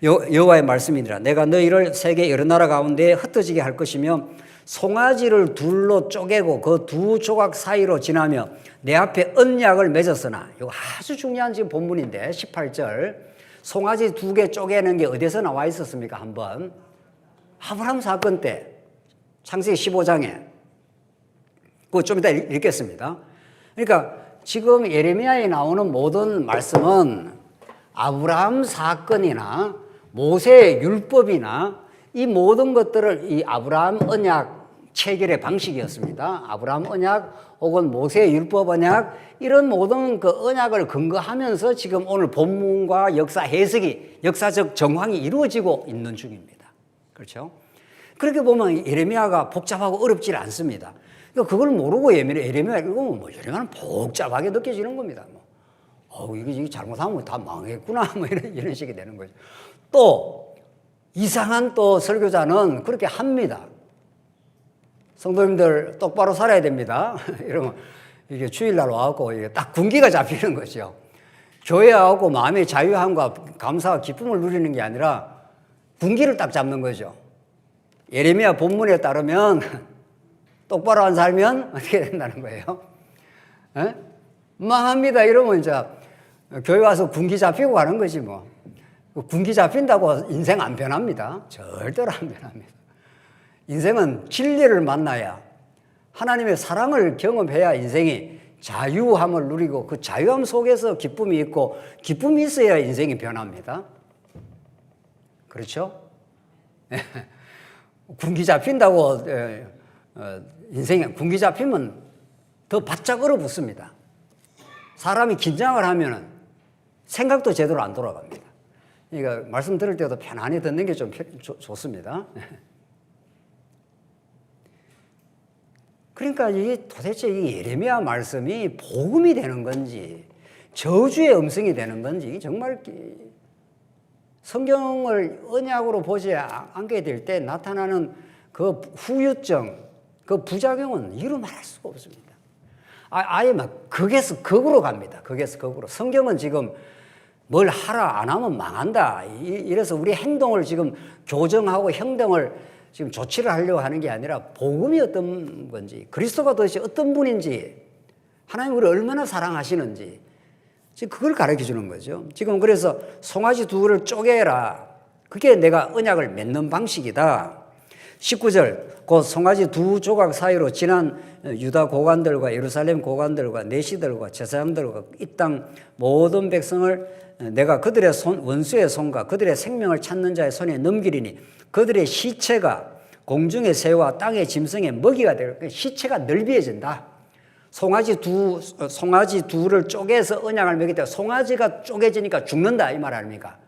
여호와의 말씀이니라. 내가 너희를 세계 여러 나라 가운데 흩어지게 할 것이며 송아지를 둘로 쪼개고 그 두 조각 사이로 지나며 내 앞에 언약을 맺었으나, 이거 아주 중요한 지금 본문인데 18절, 송아지 2개 쪼개는 게 어디서 나와 있었습니까? 한번 아브라함 사건 때 창세기 15장에 그거 좀 이따 읽겠습니다. 그러니까 지금 예레미야에 나오는 모든 말씀은 아브라함 사건이나 모세의 율법이나 이 모든 것들을 이 아브라함 언약 체결의 방식이었습니다. 아브라함 언약 혹은 모세의 율법 언약, 이런 모든 그 언약을 근거하면서 지금 오늘 본문과 역사 해석이, 역사적 정황이 이루어지고 있는 중입니다. 그렇죠? 그렇게 보면 예레미야가 복잡하고 어렵지 않습니다. 그러니까 그걸 모르고 예레미야 읽으면 뭐 예레미야는 복잡하게 느껴지는 겁니다. 이게 잘못하면 다 망했구나, 뭐 이런 식이 되는 거죠. 또 이상한 또 설교자는 그렇게 합니다. 성도님들 똑바로 살아야 됩니다. 이러면 이게 주일날 와갖고 이게 딱 군기가 잡히는 거죠. 교회하고 마음의 자유함과 감사와 기쁨을 누리는 게 아니라 군기를 딱 잡는 거죠. 예레미야 본문에 따르면 똑바로 안 살면 어떻게 된다는 거예요? 에? 망합니다. 이러면 이제 교회 와서 군기 잡히고 가는 거지 뭐. 군기 잡힌다고 인생 안 변합니다. 절대로 안 변합니다. 인생은 진리를 만나야, 하나님의 사랑을 경험해야 인생이 자유함을 누리고 그 자유함 속에서 기쁨이 있고, 기쁨이 있어야 인생이 변합니다. 그렇죠? 군기 잡힌다고 인생에 군기 잡히면 더 바짝 얼어붙습니다. 사람이 긴장을 하면 생각도 제대로 안 돌아갑니다. 그러니까 말씀 들을 때도 편안히 듣는 게 좀 좋습니다. 그러니까 이게 도대체 이 예레미야 말씀이 복음이 되는 건지 저주의 음성이 되는 건지, 이게 정말 성경을 언약으로 보지 않게 될 때 나타나는 그 후유증, 그 부작용은 이루 말할 수가 없습니다. 아예 막 극에서 극으로 갑니다. 극에서 극으로. 성경은 지금 뭘 하라 안 하면 망한다, 이래서 우리 행동을 지금 교정하고 행동을 지금 조치를 하려고 하는 게 아니라 복음이 어떤 건지, 그리스도가 도대체 어떤 분인지, 하나님 우리를 얼마나 사랑하시는지 지금 그걸 가르쳐 주는 거죠. 지금 그래서 송아지 2를 쪼개라, 그게 내가 언약을 맺는 방식이다. 19절, 그 송아지 2 조각 사이로 지난 유다 고관들과 예루살렘 고관들과 내시들과 제사장들과 이 땅 모든 백성을 내가 그들의 원수의 손과 그들의 생명을 찾는 자의 손에 넘기리니 그들의 시체가 공중의 새와 땅의 짐승의 먹이가 될 거예요. 시체가 넓어진다. 송아지 2를 쪼개서 언약을 맺기 때문에 송아지가 쪼개지니까 죽는다, 이 말 아닙니까?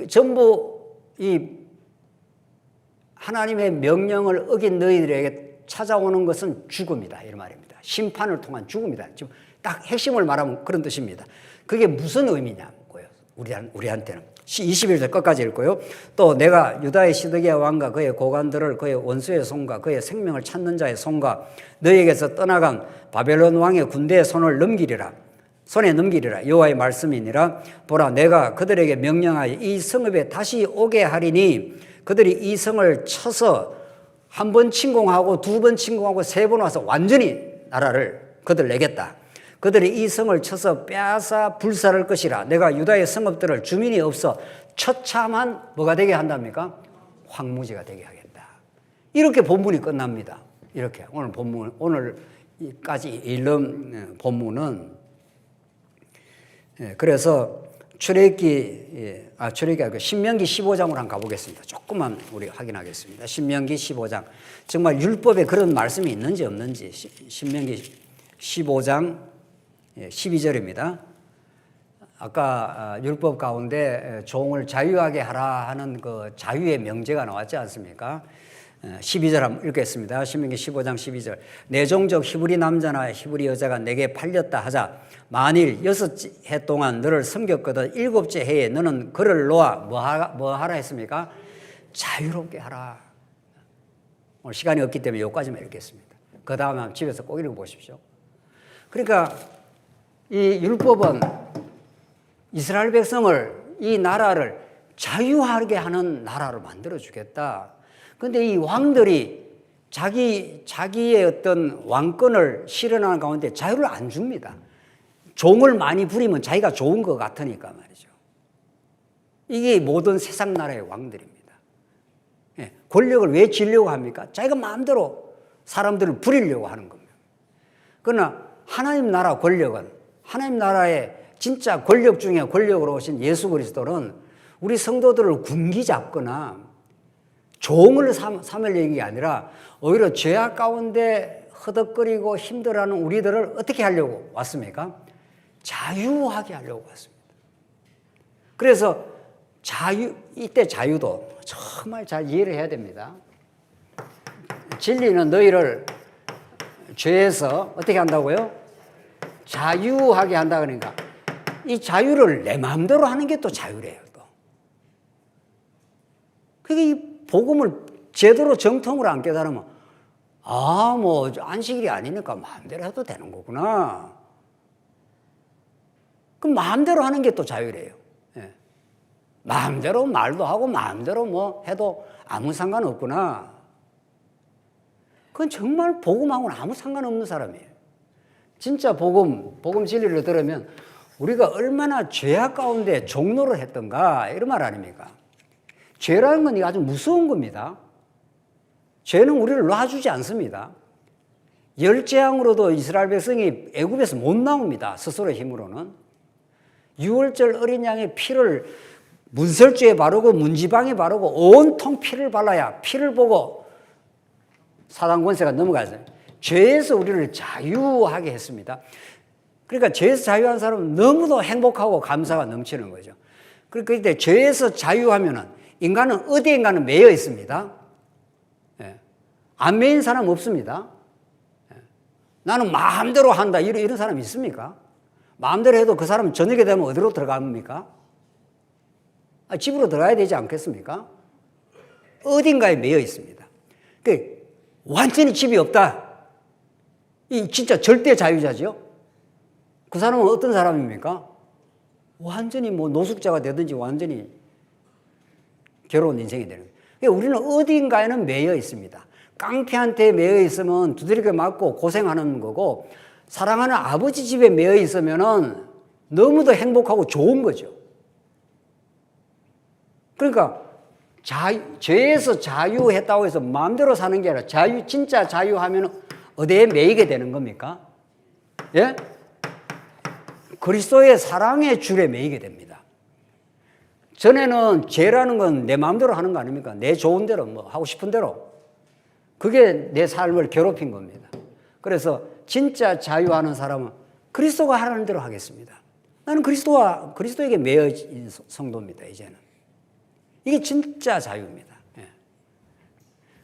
전부 이 하나님의 명령을 어긴 너희들에게 찾아오는 것은 죽음이다, 이런 말입니다. 심판을 통한 죽음이다. 지금 딱 핵심을 말하면 그런 뜻입니다. 그게 무슨 의미냐고요, 우리한테는. 21절 끝까지 읽고요. 또 내가 유다의 시드기야 왕과 그의 고관들을 그의 원수의 손과 그의 생명을 찾는 자의 손과 너희에게서 떠나간 바벨론 왕의 군대의 손에 넘기리라. 여호와의 말씀이니라. 보라, 내가 그들에게 명령하여 이 성읍에 다시 오게 하리니 그들이 이 성을 쳐서 1번 침공하고 2번 침공하고 3번 와서 완전히 나라를 그들 내겠다. 그들이 이 성을 쳐서 빼앗아 불살할 것이라. 내가 유다의 성읍들을 주민이 없어 처참한 뭐가 되게 한답니까? 황무지가 되게 하겠다. 이렇게 본문이 끝납니다. 이렇게 오늘까지 읽는 본문은, 그래서 출애굽기 아니고 신명기 15장으로 한번 가보겠습니다. 조금만 우리 확인하겠습니다. 신명기 15장. 정말 율법에 그런 말씀이 있는지 없는지. 신명기 15장 12절입니다. 아까 율법 가운데 종을 자유하게 하라 하는 그 자유의 명제가 나왔지 않습니까? 12절 한번 읽겠습니다. 신명기 15장 12절. 내 종족 히브리 남자나 히브리 여자가 내게 팔렸다 하자. 만일 6해 동안 너를 섬겼거든 7째 해에 너는 그를 놓아 뭐 하라 했습니까? 자유롭게 하라. 오늘 시간이 없기 때문에 여기까지만 읽겠습니다. 그 다음에 집에서 꼭 읽어보십시오. 그러니까 이 율법은 이스라엘 백성을, 이 나라를 자유하게 하는 나라로 만들어 주겠다. 그런데 이 왕들이 자기의 어떤 왕권을 실현하는 가운데 자유를 안 줍니다. 종을 많이 부리면 자기가 좋은 것 같으니까 말이죠. 이게 모든 세상 나라의 왕들입니다. 권력을 왜 쥐려고 합니까? 자기가 마음대로 사람들을 부리려고 하는 겁니다. 그러나 하나님 나라 권력은, 하나님 나라의 진짜 권력 중에 권력으로 오신 예수 그리스도는 우리 성도들을 군기 잡거나 종을 삼을 얘기가 아니라 오히려 죄악 가운데 허덕거리고 힘들어하는 우리들을 어떻게 하려고 왔습니까? 자유하게 하려고 왔습니다. 그래서 이때 자유도 정말 잘 이해를 해야 됩니다. 진리는 너희를 죄에서 어떻게 한다고요? 자유하게 한다 그러니까 이 자유를 내 마음대로 하는 게 또 자유래요. 또. 그게 이 복음을 제대로 정통으로 안 깨달으면 뭐 안식일이 아니니까 마음대로 해도 되는 거구나. 그럼 마음대로 하는 게 또 자유래요. 예. 마음대로 말도 하고 마음대로 뭐 해도 아무 상관없구나. 그건 정말 복음하고는 아무 상관없는 사람이에요. 진짜 복음 진리를 들으면 우리가 얼마나 죄악 가운데 종노를 했던가 이런 말 아닙니까? 죄라는 건 아주 무서운 겁니다. 죄는 우리를 놔주지 않습니다. 열재앙으로도 이스라엘 백성이 애굽에서 못 나옵니다. 스스로의 힘으로는. 유월절 어린 양의 피를 문설주에 바르고 문지방에 바르고 온통 피를 발라야 피를 보고 사단 권세가 넘어가죠. 죄에서 우리를 자유하게 했습니다. 그러니까 죄에서 자유한 사람은 너무도 행복하고 감사가 넘치는 거죠. 그러니까 죄에서 자유하면은 인간은 어디인가는 매여 있습니다. 안 매인 사람 없습니다. 나는 마음대로 한다 이런 사람 있습니까? 마음대로 해도 그 사람은 저녁에 되면 어디로 들어갑니까? 집으로 들어가야 되지 않겠습니까? 어딘가에 매여 있습니다. 그러니까 완전히 집이 없다. 이 진짜 절대 자유자죠. 그 사람은 어떤 사람입니까? 완전히 뭐 노숙자가 되든지 완전히 괴로운 인생이 되는 거예요. 그러니까 우리는 어딘가에는 매여 있습니다. 깡패한테 매여 있으면 두드리게 맞고 고생하는 거고 사랑하는 아버지 집에 매여 있으면은 너무도 행복하고 좋은 거죠. 그러니까 죄에서 자유했다고 해서 마음대로 사는 게 아니라 진짜 자유하면 어디에 매이게 되는 겁니까? 예? 그리스도의 사랑의 줄에 매이게 됩니다. 전에는 죄라는 건 내 마음대로 하는 거 아닙니까? 내 좋은 대로 뭐 하고 싶은 대로. 그게 내 삶을 괴롭힌 겁니다. 그래서 진짜 자유하는 사람은 그리스도가 하라는 대로 하겠습니다. 나는 그리스도에게 매여진 성도입니다, 이제는. 이게 진짜 자유입니다. 예.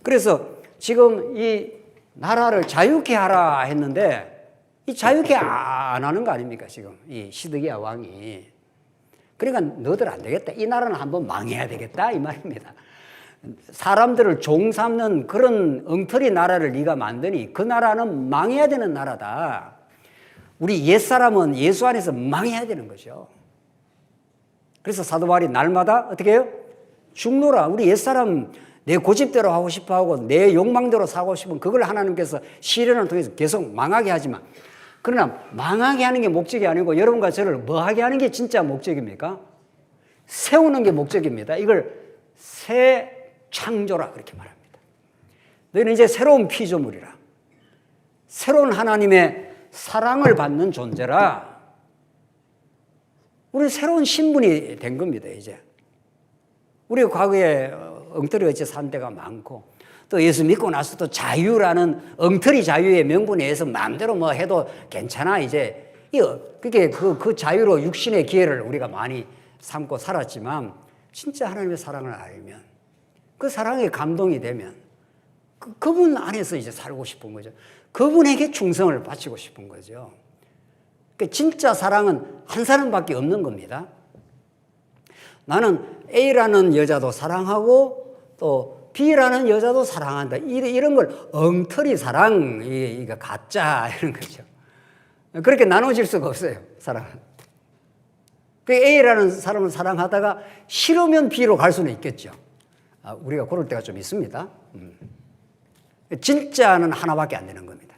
그래서 지금 이 나라를 자유케 하라 했는데 이 자유케 안 하는 거 아닙니까, 지금? 이 시드기야 왕이. 그러니까 너들 안 되겠다. 이 나라는 한번 망해야 되겠다, 이 말입니다. 사람들을 종 삼는 그런 엉터리 나라를 네가 만드니 그 나라는 망해야 되는 나라다. 우리 옛사람은 예수 안에서 망해야 되는 거죠. 그래서 사도 바울이 날마다 어떻게 해요? 죽노라. 우리 옛사람 내 고집대로 하고 싶어 하고 내 욕망대로 사고 싶으면 그걸 하나님께서 시련을 통해서 계속 망하게 하지만 그러나 망하게 하는 게 목적이 아니고 여러분과 저를 뭐하게 하는 게 진짜 목적입니까? 세우는 게 목적입니다. 이걸 새 창조라 그렇게 말합니다. 너희는 이제 새로운 피조물이라. 새로운 하나님의 사랑을 받는 존재라. 우리는 새로운 신분이 된 겁니다, 이제. 우리가 과거에 엉터리 어찌 산 데가 많고 또 예수 믿고 나서 또 자유라는 엉터리 자유의 명분에 의해서 마음대로 뭐 해도 괜찮아 이제 그게 그 자유로 육신의 기회를 우리가 많이 삼고 살았지만 진짜 하나님의 사랑을 알면 그 사랑에 감동이 되면 그분 안에서 이제 살고 싶은 거죠. 그분에게 충성을 바치고 싶은 거죠. 그러니까 진짜 사랑은 한 사람밖에 없는 겁니다. 나는 A라는 여자도 사랑하고 또 B라는 여자도 사랑한다. 이런 걸 엉터리 사랑, 이거 가짜 이런 거죠. 그렇게 나눠질 수가 없어요, 사랑은. 그 A라는 사람을 사랑하다가 싫으면 B로 갈 수는 있겠죠. 우리가 그럴 때가 좀 있습니다. 진짜는 하나밖에 안 되는 겁니다.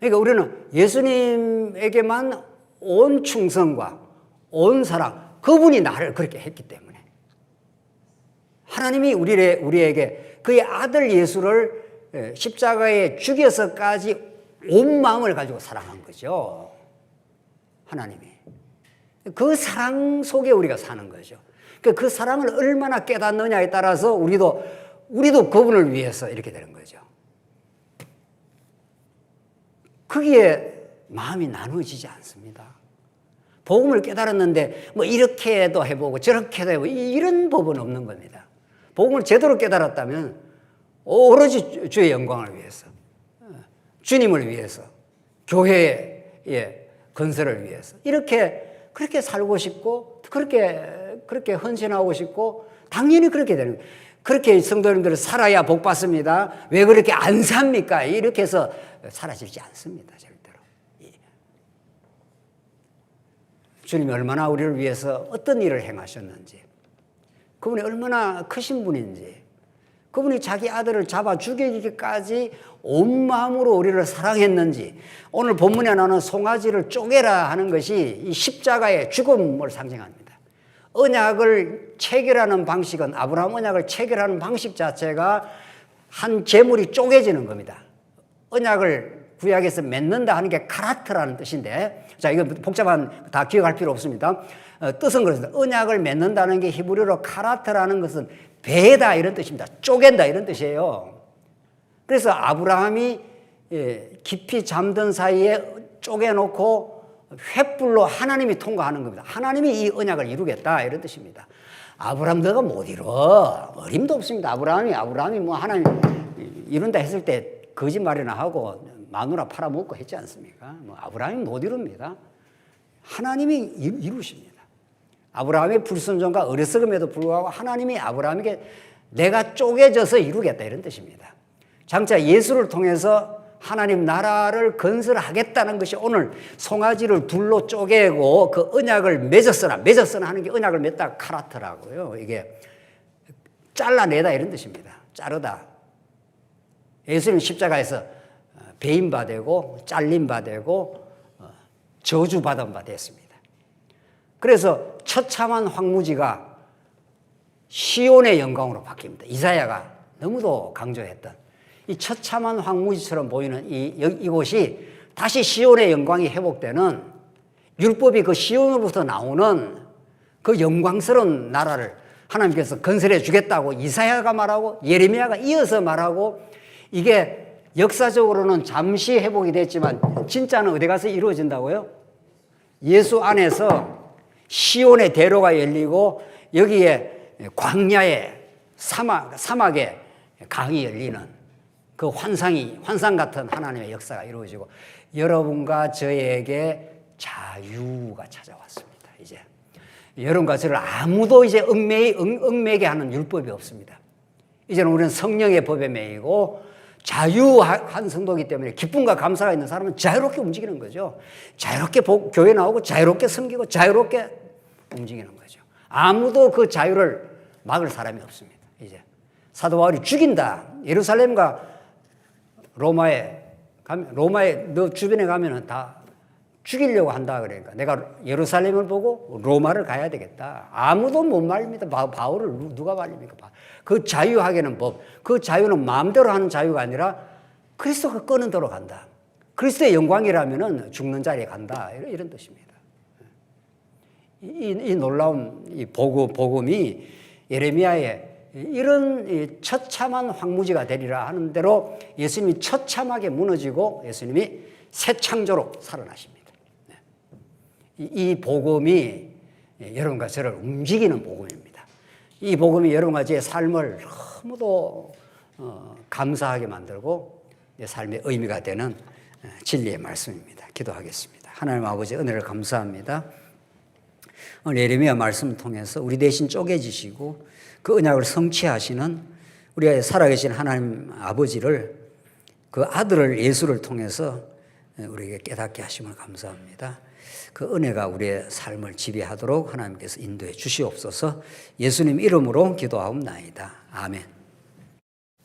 그러니까 우리는 예수님에게만 온 충성과 온 사랑, 그분이 나를 그렇게 했기 때문에 하나님이 우리에게 그의 아들 예수를 십자가에 죽여서까지 온 마음을 가지고 사랑한 거죠. 하나님이. 그 사랑 속에 우리가 사는 거죠. 그 사랑을 얼마나 깨닫느냐에 따라서 우리도 그분을 위해서 이렇게 되는 거죠. 거기에 마음이 나누어지지 않습니다. 복음을 깨달았는데 뭐 이렇게도 해보고 저렇게도 해보고 이런 법은 없는 겁니다. 복음을 제대로 깨달았다면 오로지 주의 영광을 위해서, 주님을 위해서, 교회의 건설을 위해서 그렇게 살고 싶고 그렇게 헌신하고 싶고 당연히 그렇게 되는 거예요. 그렇게 성도님들은 살아야 복 받습니다. 왜 그렇게 안 삽니까? 이렇게 해서 사라지지 않습니다. 절대로. 주님이 얼마나 우리를 위해서 어떤 일을 행하셨는지, 그분이 얼마나 크신 분인지, 그분이 자기 아들을 잡아 죽이기까지 온 마음으로 우리를 사랑했는지, 오늘 본문에 나오는 송아지를 쪼개라 하는 것이 이 십자가의 죽음을 상징합니다. 언약을 체결하는 방식은, 아브라함 언약을 체결하는 방식 자체가 한 제물이 쪼개지는 겁니다. 언약을 구약에서 맺는다 하는 게 카라트라는 뜻인데, 자, 이거 복잡한 다 기억할 필요 없습니다. 뜻은 그렇습니다. 언약을 맺는다는 게 히브리어로 카라트라는 것은 베다 이런 뜻입니다. 쪼갠다 이런 뜻이에요. 그래서 아브라함이 깊이 잠든 사이에 쪼개놓고 횃불로 하나님이 통과하는 겁니다. 하나님이 이 언약을 이루겠다 이런 뜻입니다. 아브라함 너가 못 이뤄. 어림도 없습니다. 아브라함이 뭐 하나님 이룬다 했을 때 거짓말이나 하고 마누라 팔아먹고 했지 않습니까? 뭐 아브라함이 못 이룹니다. 하나님이 이루십니다. 아브라함의 불순종과 어리석음에도 불구하고 하나님이 아브라함에게 내가 쪼개져서 이루겠다 이런 뜻입니다. 장차 예수를 통해서 하나님 나라를 건설하겠다는 것이 오늘 송아지를 둘로 쪼개고 그 언약을 맺었으나 하는 게 언약을 맺다 카라트라고요. 이게 잘라내다 이런 뜻입니다. 자르다. 예수님 십자가에서 배임바 되고 잘림바 되고 저주받은 바 됐습니다. 그래서 처참한 황무지가 시온의 영광으로 바뀝니다. 이사야가 너무도 강조했던 이 처참한 황무지처럼 보이는 이곳이 다시 시온의 영광이 회복되는, 율법이 그 시온으로부터 나오는 그 영광스러운 나라를 하나님께서 건설해 주겠다고 이사야가 말하고 예레미야가 이어서 말하고, 이게 역사적으로는 잠시 회복이 됐지만 진짜는 어디 가서 이루어진다고요? 예수 안에서 시온의 대로가 열리고 여기에 광야의 사막에 강이 열리는 그 환상 같은 하나님의 역사가 이루어지고 여러분과 저에게 자유가 찾아왔습니다. 이제 여러분과 저를 아무도 이제 얽매게 하는 율법이 없습니다. 이제는 우리는 성령의 법에 매이고 자유한 성도이기 때문에 기쁨과 감사가 있는 사람은 자유롭게 움직이는 거죠. 자유롭게 교회 나오고 자유롭게 섬기고 자유롭게 움직이는 거죠. 아무도 그 자유를 막을 사람이 없습니다. 이제 사도 바울이 죽인다. 예루살렘과 로마에 너 주변에 가면은 다 죽이려고 한다 그러니까 내가 예루살렘을 보고 로마를 가야 되겠다. 아무도 못 말립니다. 바울을 누가 말립니까? 그 자유하게는 법, 그 자유는 마음대로 하는 자유가 아니라 그리스도가 끄는 대로 간다. 그리스도의 영광이라면은 죽는 자리에 간다. 이런 뜻입니다. 이 놀라운 이 복음이 예레미야의 이런 처참한 황무지가 되리라 하는 대로 예수님이 처참하게 무너지고 예수님이 새 창조로 살아나십니다. 이 복음이 여러분과 저를 움직이는 복음입니다. 이 복음이 여러분과 저의 삶을 너무도 감사하게 만들고 내 삶의 의미가 되는 진리의 말씀입니다. 기도하겠습니다. 하나님 아버지 은혜를 감사합니다. 오늘 예레미야 말씀을 통해서 우리 대신 쪼개지시고 그 언약을 성취하시는 우리가 살아계신 하나님 아버지를, 그 아들을 예수를 통해서 우리에게 깨닫게 하심을 감사합니다. 그 은혜가 우리의 삶을 지배하도록 하나님께서 인도해 주시옵소서. 예수님 이름으로 기도하옵나이다. 아멘.